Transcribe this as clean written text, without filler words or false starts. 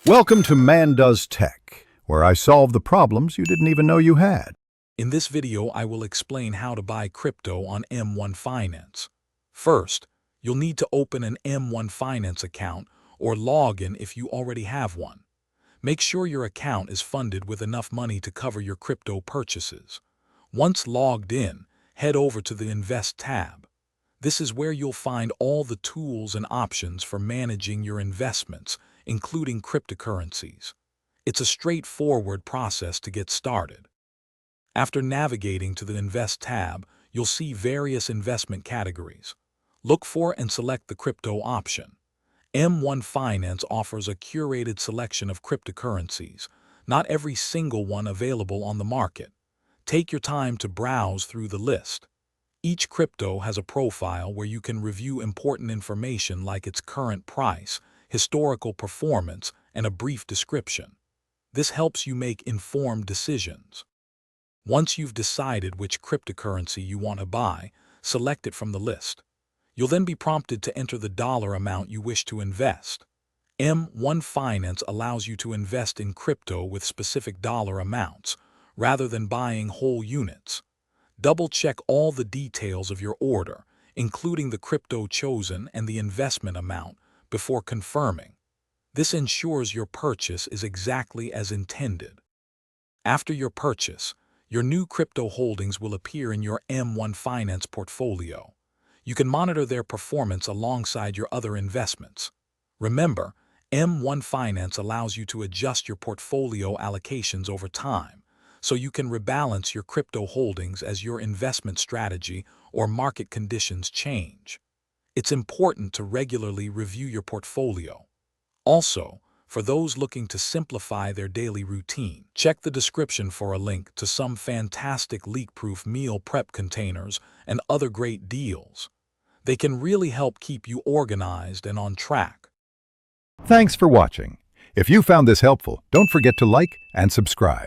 Welcome to Man Does Tech, where I solve the problems you didn't even know you had. In this video, I will explain how to buy crypto on M1 Finance. First, you'll need to open an M1 Finance account or log in if you already have one. Make sure your account is funded with enough money to cover your crypto purchases. Once logged in, head over to the Invest tab. This is where you'll find all the tools and options for managing your investments, including cryptocurrencies. It's a straightforward process to get started. After navigating to the Invest tab, you'll see various investment categories. Look for and select the crypto option. M1 Finance offers a curated selection of cryptocurrencies, not every single one available on the market. Take your time to browse through the list. Each crypto has a profile where you can review important information like its current price, historical performance, and a brief description. This helps you make informed decisions. Once you've decided which cryptocurrency you want to buy, select it from the list. You'll then be prompted to enter the dollar amount you wish to invest. M1 Finance allows you to invest in crypto with specific dollar amounts, rather than buying whole units. Double-check all the details of your order, including the crypto chosen and the investment amount, before confirming. This ensures your purchase is exactly as intended. After your purchase, your new crypto holdings will appear in your M1 Finance portfolio. You can monitor their performance alongside your other investments. Remember, M1 Finance allows you to adjust your portfolio allocations over time, so you can rebalance your crypto holdings as your investment strategy or market conditions change. It's important to regularly review your portfolio. Also, for those looking to simplify their daily routine, check the description for a link to some fantastic leak-proof meal prep containers and other great deals. They can really help keep you organized and on track. Thanks for watching. If you found this helpful, don't forget to like and subscribe.